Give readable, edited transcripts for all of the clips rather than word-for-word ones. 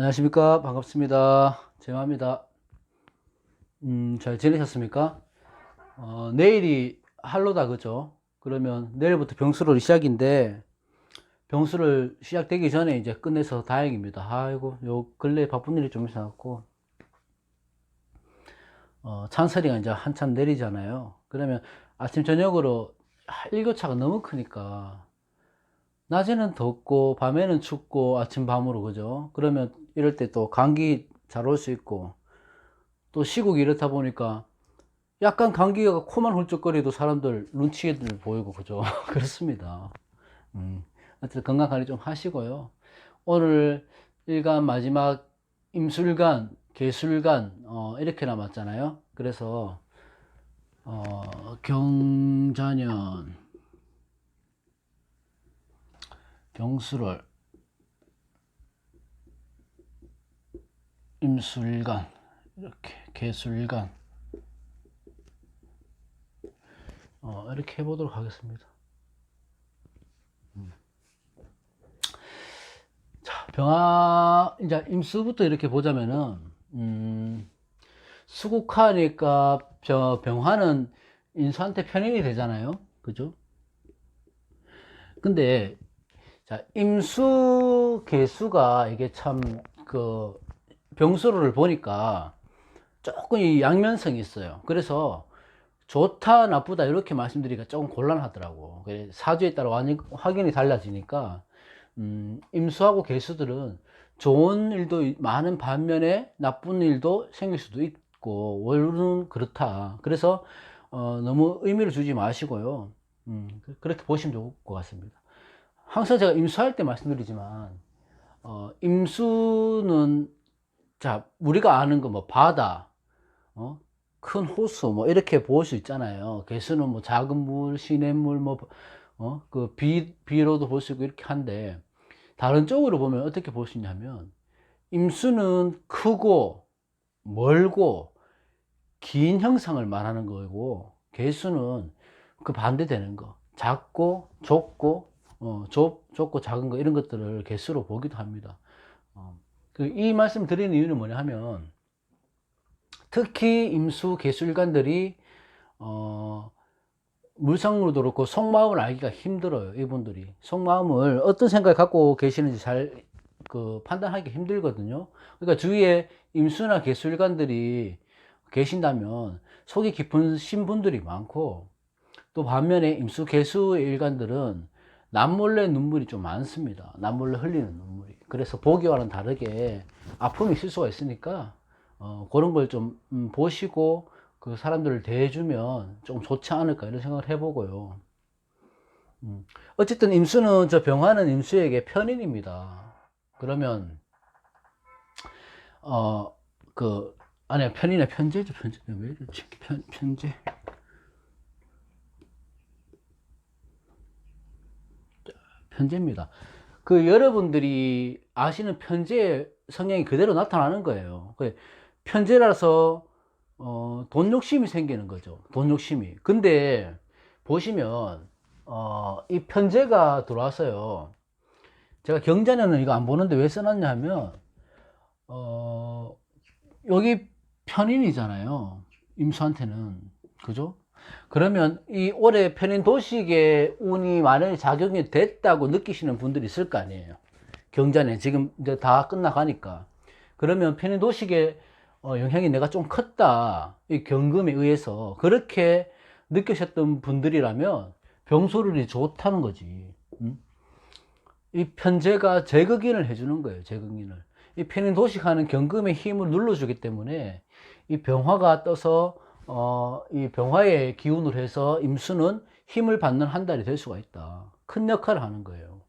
안녕하십니까. 반갑습니다. 제마입니다. 잘 지내셨습니까? 내일이 할로다, 그죠? 그러면 내일부터 병수를 시작인데, 병수를 시작되기 전에 이제 끝내서 다행입니다. 아이고, 요 근래에 바쁜 일이 좀 있어갖고, 찬설이가 이제 한참 내리잖아요. 그러면 아침, 저녁으로 일교차가 너무 크니까, 낮에는 덥고, 밤에는 춥고, 아침, 밤으로, 그죠? 그러면 이럴 때 또 감기 잘 올 수 있고, 또 시국이 이렇다 보니까, 약간 감기가 코만 훌쩍거려도 사람들 눈치들 보이고 그죠. 그렇습니다. 하여튼 건강 관리 좀 하시고요. 오늘 일간 마지막 임술간, 계술간 이렇게 남았잖아요. 그래서 경자년, 병술월, 임술간 이렇게 계술간 이렇게 해보도록 하겠습니다. 병화 이제 임수부터 이렇게 보자면은 수국하니까 병화는 인수한테 편인이 되잖아요. 그죠? 근데 자, 임수 개수가 이게 참 그 병수를 보니까 조금 이 양면성이 있어요. 그래서 좋다 나쁘다 이렇게 말씀드리기가 조금 곤란하더라고. 사주에 따라 확연히 달라지니까 임수하고 개수들은 좋은 일도 많은 반면에 나쁜 일도 생길 수도 있고 원론은 그렇다. 그래서 너무 의미를 주지 마시고요. 그렇게 보시면 좋을 것 같습니다. 항상 제가 임수할 때 말씀드리지만 임수는 자 우리가 아는 거 뭐 바다, 어? 큰 호수 뭐 이렇게 볼 수 있잖아요. 개수는 뭐 작은 물, 시냇물 뭐 그 비로도 볼 수 있고 이렇게 한데 다른 쪽으로 보면 어떻게 볼 수 있냐면 임수는 크고 멀고 긴 형상을 말하는 거고 개수는 그 반대되는 거 작고 좁고 좁고 작은 거 이런 것들을 개수로 보기도 합니다. 이 말씀 드리는 이유는 뭐냐 하면 특히 임수 개수일간들이 어, 물상으로도 그렇고 속마음을 알기가 힘들어요. 이분들이 속마음을 어떤 생각을 갖고 계시는지 잘 판단하기 힘들거든요. 그러니까 주위에 임수나 개수일간들이 계신다면 속이 깊으신 분들이 많고 또 반면에 임수 개수 일간들은 남몰래 눈물이 좀 많습니다. 남몰래 흘리는 눈물이. 그래서 보기와는 다르게 아픔이 있을 수가 있으니까 그런 걸 좀 보시고 그 사람들을 대해주면 좀 좋지 않을까 이런 생각을 해보고요. 어쨌든 임수는 저 병화는 임수에게 편인입니다. 그러면 어 그 아니 편인의 편제죠. 편제 왜 이러지? 편제 편제입니다. 그 여러분들이 아시는 편제의 성향이 그대로 나타나는 거예요. 편제라서 돈 욕심이 생기는 거죠. 돈 욕심이. 근데 보시면 이 편제가 들어와서요. 제가 경자년은 이거 안 보는데 왜 써놨냐 하면 어, 여기 편인이잖아요. 임수한테는. 그죠? 그러면 이 올해 편인 도식의 운이 만약에 작용이 됐다고 느끼시는 분들이 있을 거 아니에요. 경자년 지금 이제 다 끝나가니까. 그러면 편인 도식의 영향이 내가 좀 컸다. 이 경금에 의해서 그렇게 느끼셨던 분들이라면 병소률이 좋다는 거지. 음? 이 편제가 재극인을 해주는 거예요. 재극인을. 이 편인 도식하는 경금의 힘을 눌러주기 때문에 이 병화가 떠서 이 병화의 기운을 해서 임수는 힘을 받는 한 달이 될 수가 있다. 큰 역할을 하는 거예요.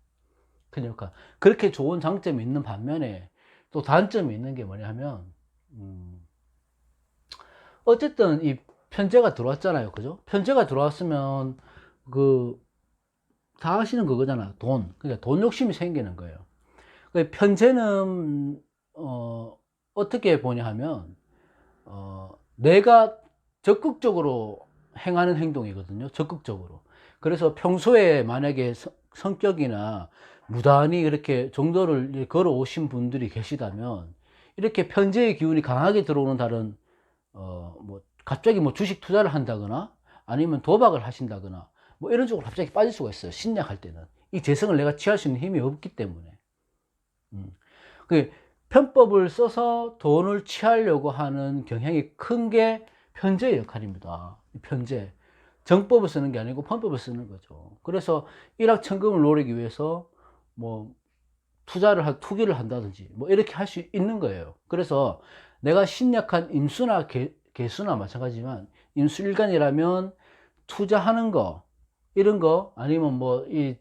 큰 역할. 그렇게 좋은 장점이 있는 반면에 또 단점이 있는 게 뭐냐 하면 어쨌든 이 편제가 들어왔잖아요. 그죠? 편제가 들어왔으면 그 다 하시는 그거잖아. 돈. 그러니까 돈 욕심이 생기는 거예요. 편제는 어떻게 보냐 하면 내가 적극적으로 행하는 행동이거든요. 적극적으로. 그래서 평소에 만약에 성격이나 무단히 이렇게 정도를 걸어 오신 분들이 계시다면, 이렇게 편재의 기운이 강하게 들어오는 달은 뭐 갑자기 뭐 주식 투자를 한다거나 아니면 도박을 하신다거나 뭐 이런 쪽으로 갑자기 빠질 수가 있어요. 신약할 때는 이 재성을 내가 취할 수 있는 힘이 없기 때문에. 그 편법을 써서 돈을 취하려고 하는 경향이 큰 게 편재의 역할입니다. 편재. 정법을 쓰는 게 아니고 편법을 쓰는 거죠. 그래서 일확천금을 노리기 위해서 뭐 투기를 한다든지 뭐 이렇게 할 수 있는 거예요. 그래서 내가 신약한 임수나 개수나 마찬가지지만, 임수일간이라면 투자하는 거, 이런 거, 아니면 뭐 이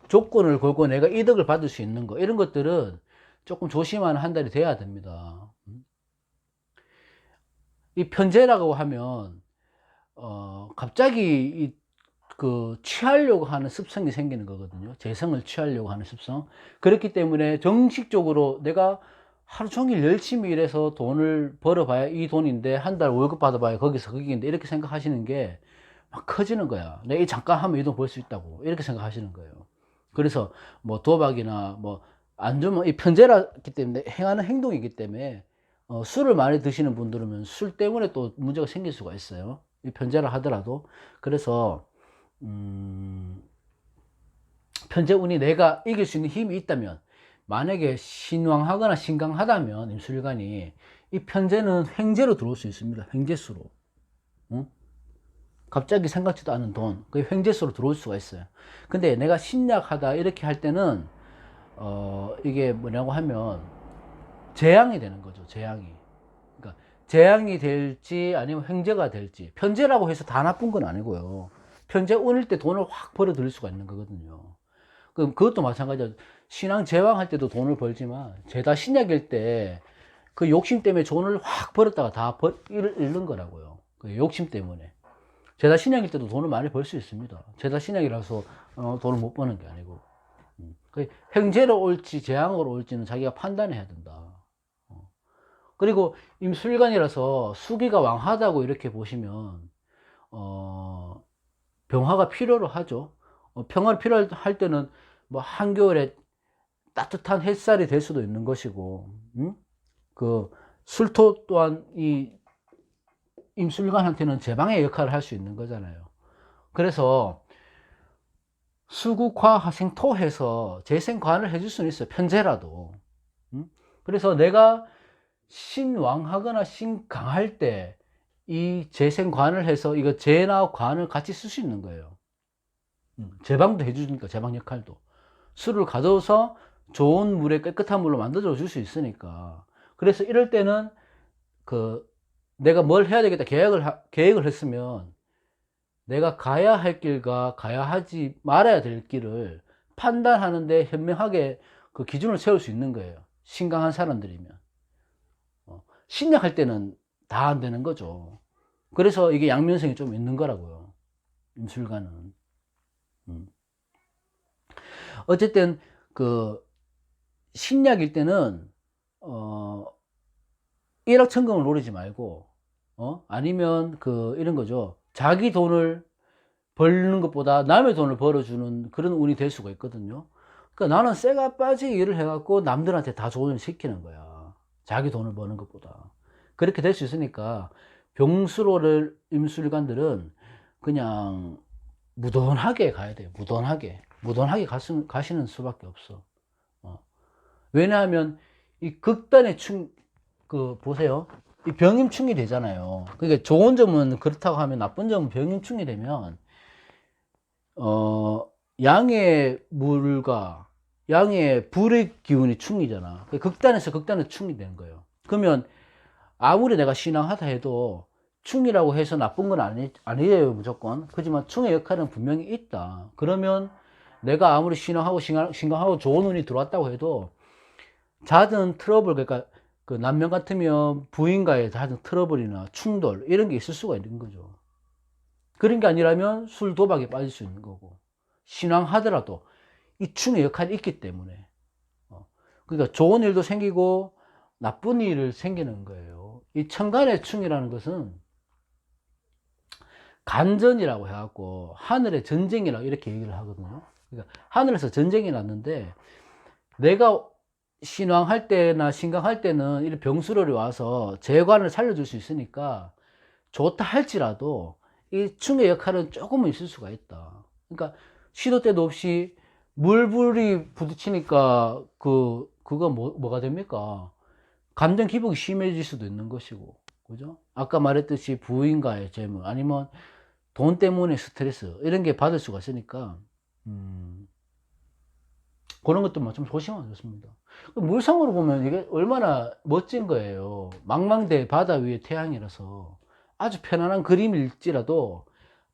조건을 걸고 내가 이득을 받을 수 있는 거, 이런 것들은 조금 조심하는 한 달이 돼야 됩니다. 이 편재라고 하면 갑자기 취하려고 하는 습성이 생기는 거거든요. 재성을 취하려고 하는 습성. 그렇기 때문에 정식적으로 내가 하루 종일 열심히 일해서 돈을 벌어봐야 이 돈인데, 한 달 월급 받아봐야 거기서 거기인데, 이렇게 생각하시는 게 막 커지는 거야. 내가 이 잠깐 하면 이 돈 벌 수 있다고, 이렇게 생각하시는 거예요. 그래서 뭐 도박이나 뭐 안 좋으면, 이 편재라기 때문에 행하는 행동이기 때문에 술을 많이 드시는 분들은 술 때문에 또 문제가 생길 수가 있어요. 이 편재라 하더라도. 그래서 편재운이 내가 이길 수 있는 힘이 있다면, 만약에 신왕하거나 신강하다면 임술관이, 이 편재는 횡재로 들어올 수 있습니다. 횡재수로. 응? 갑자기 생각지도 않은 돈, 그게 횡재수로 들어올 수가 있어요. 근데 내가 신약하다 이렇게 할 때는 이게 뭐냐고 하면 재앙이 되는 거죠. 재앙이. 그러니까 재앙이 될지 아니면 횡재가 될지. 편재라고 해서 다 나쁜 건 아니고요. 편재 운일 때 돈을 확 벌어 들일 수가 있는 거거든요. 그럼 그것도 마찬가지죠. 신앙 제왕할 때도 돈을 벌지만, 죄다 신약일 때 그 욕심 때문에 돈을 확 벌었다가 다 잃는 거라고요. 그 욕심 때문에. 죄다 신약일 때도 돈을 많이 벌 수 있습니다. 죄다 신약이라서 돈을 못 버는 게 아니고. 그 횡재로 올지 재앙으로 올지는 자기가 판단해야 된다. 그리고 임술관이라서 수기가 왕하다고 이렇게 보시면 병화가 필요로 하죠. 평화를 필요할 때는 뭐 한겨울에 따뜻한 햇살이 될 수도 있는 것이고, 그 술토 또한 이 임술관한테는 제방의 역할을 할 수 있는 거잖아요. 그래서 수국화 화생토 해서 재생관을 해줄 수는 있어요. 편재라도. 그래서 내가 신왕하거나 신강할 때 이 재생관을 해서 이거 재나 관을 같이 쓸 수 있는 거예요. 제방도 해주니까, 제방 역할도. 술을 가져서 좋은 물에 깨끗한 물로 만들어 줄 수 있으니까. 그래서 이럴 때는 내가 뭘 해야 되겠다 계획을 했으면, 내가 가야 할 길과 가야 하지 말아야 될 길을 판단하는데 현명하게 그 기준을 세울 수 있는 거예요. 신강한 사람들이면. 신약할 때는 다 안 되는 거죠. 그래서 이게 양면성이 좀 있는 거라고요. 임술관은. 어쨌든 신약일 때는 일확천금을 노리지 말고, 아니면 이런 거죠. 자기 돈을 벌는 것보다 남의 돈을 벌어주는 그런 운이 될 수가 있거든요. 그러니까 나는 쇠가 빠지게 일을 해갖고 남들한테 다 조언을 시키는 거야. 자기 돈을 버는 것보다. 그렇게 될 수 있으니까 병수로를 임술관들은 그냥 무던하게 가야 돼요. 무던하게 가시는 수밖에 없어. 왜냐하면 이 극단의 보세요. 이 병임충이 되잖아요. 그러니까 좋은 점은 그렇다고 하면, 나쁜 점은 병임충이 되면 양의 물과 양의 불의 기운이 충이잖아. 극단에서 극단으로 충이 되는 거예요. 그러면 아무리 내가 신앙하다 해도 충이라고 해서 나쁜 건 아니에요, 무조건. 그렇지만 충의 역할은 분명히 있다. 그러면 내가 아무리 신앙하고 좋은 운이 들어왔다고 해도 잦은 트러블, 그러니까 그 남녀 같으면 부인과의 잦은 트러블이나 충돌, 이런 게 있을 수가 있는 거죠. 그런 게 아니라면 술, 도박에 빠질 수 있는 거고, 신앙하더라도 이 충의 역할이 있기 때문에. 그러니까 좋은 일도 생기고 나쁜 일을 생기는 거예요. 이 천간의 충이라는 것은 간전이라고 해갖고 하늘의 전쟁이라고 이렇게 얘기를 하거든요. 그러니까 하늘에서 전쟁이 났는데 내가 신왕할 때나 신강할 때는 이런 병수월이 와서 재관을 살려줄 수 있으니까 좋다 할지라도 이 충의 역할은 조금은 있을 수가 있다. 그러니까 시도 때도 없이 물불이 부딪히니까 그거 뭐가 됩니까? 감정 기복이 심해질 수도 있는 것이고, 그죠? 아까 말했듯이 부인과의 재물, 아니면 돈 때문에 스트레스, 이런 게 받을 수가 있으니까, 그런 것들만 좀 조심하면 좋습니다. 물상으로 보면 이게 얼마나 멋진 거예요. 망망대해 바다 위에 태양이라서 아주 편안한 그림일지라도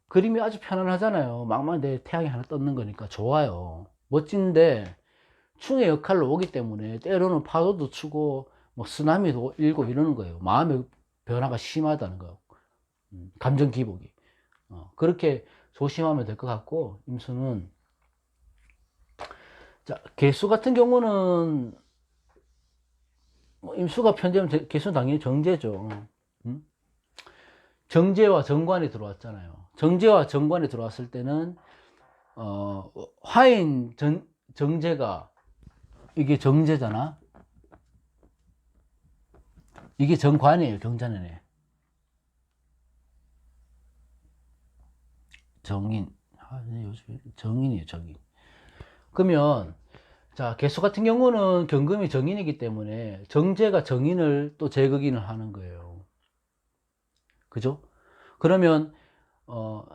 그림이 아주 편안하잖아요. 망망대해 태양이 하나 떴는 거니까 좋아요. 멋진데 충의 역할로 오기 때문에 때로는 파도도 치고 뭐 쓰나미도 일고 이러는 거예요. 마음의 변화가 심하다는 거예요. 감정 기복이. 그렇게 조심하면 될 것 같고, 임수는. 자, 개수 같은 경우는 임수가 편제하면 개수는 당연히 정제죠. 정제와 정관이 들어왔잖아요. 정제와 정관이 들어왔을 때는 화인 정제가 이게 정제잖아. 이게 정관이에요. 경자년에 정인. 요즘 정인이에요. 정인. 그러면 자, 개수 같은 경우는 경금이 정인이기 때문에 정제가 정인을 또 제극인을 하는 거예요. 그죠? 그러면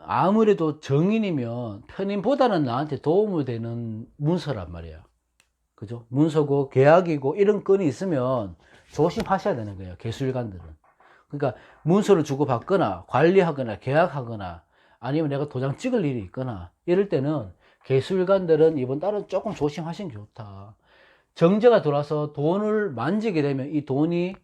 아무래도 정인이면 편인보다는 나한테 도움이 되는 문서란 말이야. 그죠? 문서고 계약이고 이런 건이 있으면 조심하셔야 되는 거예요. 개수일간들은. 그러니까 문서를 주고받거나 관리하거나 계약하거나 아니면 내가 도장 찍을 일이 있거나 이럴 때는 개수일간들은 이번 달은 조금 조심하시는 게 좋다. 정제가 들어와서 돈을 만지게 되면 이 돈이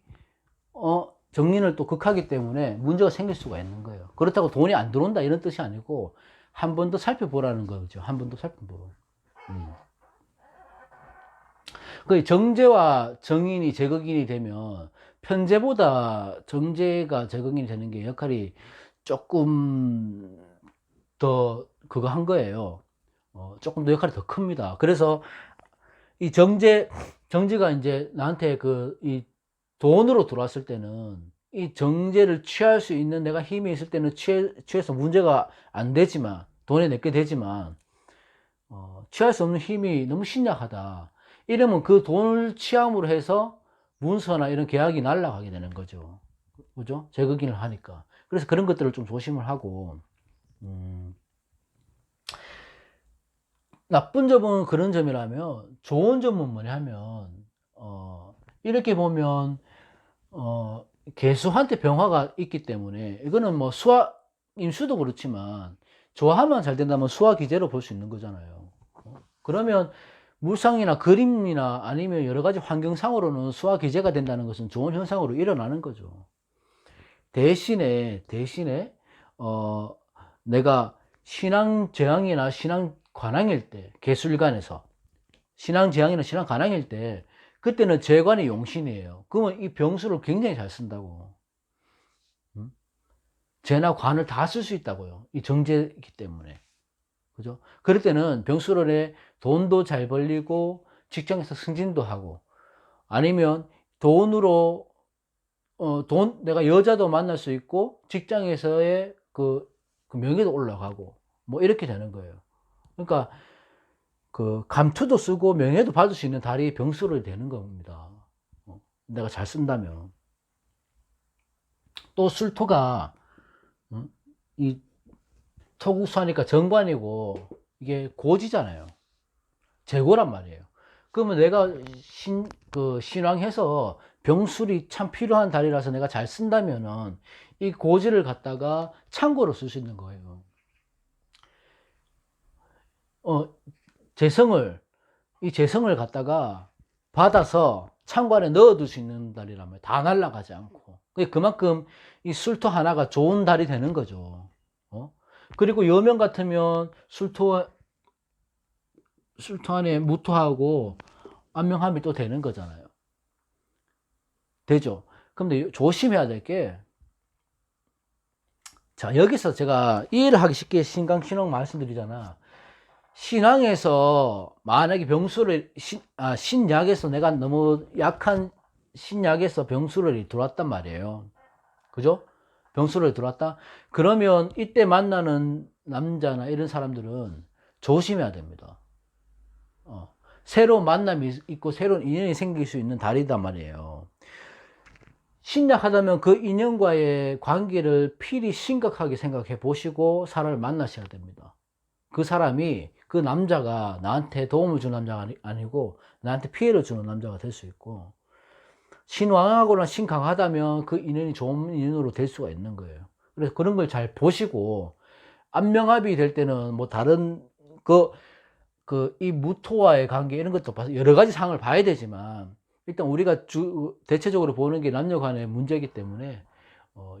정린을 또 극하기 때문에 문제가 생길 수가 있는 거예요. 그렇다고 돈이 안 들어온다 이런 뜻이 아니고 한 번 더 살펴보라는 거죠. 한 번 더 살펴보고. 그 정제와 정인이 제극인이 되면 편제보다 정제가 제극인이 되는 게 역할이 조금 더 그거 한 거예요. 조금 더 역할이 더 큽니다. 그래서 이 정제가 이제 나한테 이 돈으로 들어왔을 때는 이 정제를 취할 수 있는 내가 힘이 있을 때는 취해서 문제가 안 되지만, 돈에 내게 되지만, 취할 수 없는 힘이 너무 신약하다. 이러면 그 돈을 취함으로 해서 문서나 이런 계약이 날아가게 되는 거죠. 그죠? 재극인을 하니까. 그래서 그런 것들을 좀 조심을 하고, 나쁜 점은 그런 점이라면, 좋은 점은 뭐냐면, 이렇게 보면, 개수한테 병화가 있기 때문에, 이거는 뭐 임수도 그렇지만, 조화만 잘 된다면 수화 기제로 볼 수 있는 거잖아요. 그러면 물상이나 그림이나 아니면 여러 가지 환경상으로는 수화 기제가 된다는 것은 좋은 현상으로 일어나는 거죠. 대신에, 내가 신앙재앙이나 신앙관항일 때, 개술관에서, 신앙재앙이나 신앙관항일 때, 그때는 재관이 용신이에요. 그러면 이 병수를 굉장히 잘 쓴다고. 재나 관을 다 쓸 수 있다고요. 이 정제이기 때문에. 그죠? 그럴 때는 병수론에 돈도 잘 벌리고, 직장에서 승진도 하고, 아니면 돈으로, 내가 여자도 만날 수 있고, 직장에서의 그 명예도 올라가고, 뭐 이렇게 되는 거예요. 그러니까, 감투도 쓰고 명예도 받을 수 있는 달이 병수로 되는 겁니다. 내가 잘 쓴다면. 또 술토가, 이 토국수하니까 정관이고, 이게 고지잖아요. 재고란 말이에요. 그러면 내가 신왕해서 병술이 참 필요한 달이라서 내가 잘 쓴다면은 이 고지를 갖다가 창고로 쓸 수 있는 거예요. 이 재성을 갖다가 받아서 창고 안에 넣어둘 수 있는 달이란 말이에요. 다 날아가지 않고. 그만큼 이 술토 하나가 좋은 달이 되는 거죠. 그리고 여명 같으면 술토 안에 무토하고 안명함이 또 되는 거잖아요. 되죠. 근데 조심해야 될 게, 자, 여기서 제가 이해를 하기 쉽게 신강신앙 말씀드리잖아. 신앙에서 만약에 병수를 신약에서 내가 너무 약한 신약에서 병수를 들어왔단 말이에요. 그죠? 병수를 들어왔다? 그러면 이때 만나는 남자나 이런 사람들은 조심해야 됩니다. 새로운 만남이 있고 새로운 인연이 생길 수 있는 달이단 말이에요. 신약하다면 그 인연과의 관계를 필히 심각하게 생각해 보시고 사람을 만나셔야 됩니다. 그 사람이, 그 남자가 나한테 도움을 주는 남자가 아니고 나한테 피해를 주는 남자가 될 수 있고, 신왕하거나 신강하다면 그 인연이 좋은 인연으로 될 수가 있는 거예요. 그래서 그런 걸 잘 보시고, 안명합이 될 때는 뭐 다른 이 무토와의 관계 이런 것도 봐서 여러 가지 상황을 봐야 되지만, 일단 우리가 대체적으로 보는 게 남녀 간의 문제이기 때문에,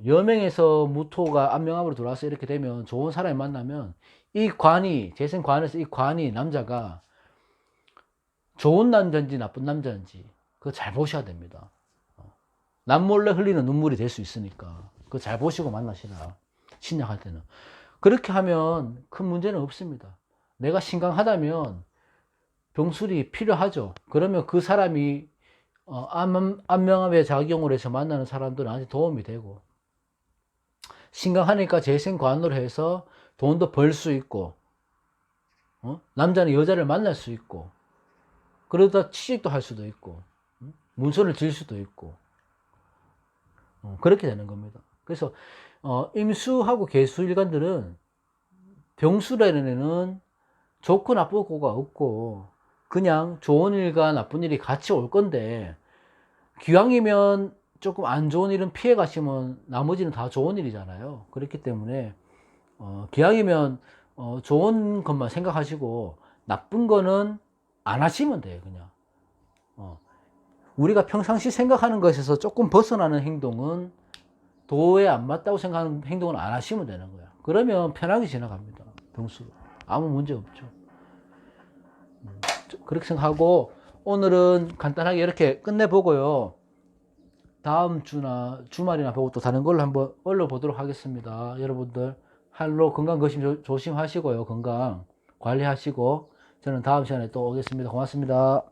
여명에서 무토가 안명합으로 들어와서 이렇게 되면, 좋은 사람이 만나면 이 관이, 재생관에서 이 관이, 남자가 좋은 남자인지 나쁜 남자인지 그거 잘 보셔야 됩니다. 남몰래 흘리는 눈물이 될 수 있으니까 그거 잘 보시고 만나시라. 신약할 때는 그렇게 하면 큰 문제는 없습니다. 내가 신강하다면 병술이 필요하죠. 그러면 그 사람이 안명합의 작용을 해서 만나는 사람들은 아주 도움이 되고, 신강하니까 재생관으로 해서 돈도 벌 수 있고, 남자는 여자를 만날 수 있고, 그러다 취직도 할 수도 있고, 문서를 질 수도 있고, 그렇게 되는 겁니다. 그래서 임수하고 계수일간들은 병수라는 애는 좋고 나쁘고가 없고 그냥 좋은 일과 나쁜 일이 같이 올 건데, 기왕이면 조금 안 좋은 일은 피해 가시면 나머지는 다 좋은 일이잖아요. 그렇기 때문에 기왕이면 좋은 것만 생각하시고 나쁜 거는 안 하시면 돼요. 그냥 우리가 평상시 생각하는 것에서 조금 벗어나는 행동은, 도에 안 맞다고 생각하는 행동은 안 하시면 되는 거야. 그러면 편하게 지나갑니다. 병수 아무 문제 없죠. 그렇게 생각하고 오늘은 간단하게 이렇게 끝내보고요. 다음 주나 주말이나 보고 또 다른 걸로 한번 올려보도록 하겠습니다. 여러분들 할로 건강 조심하시고요. 건강 관리하시고 저는 다음 시간에 또 오겠습니다. 고맙습니다.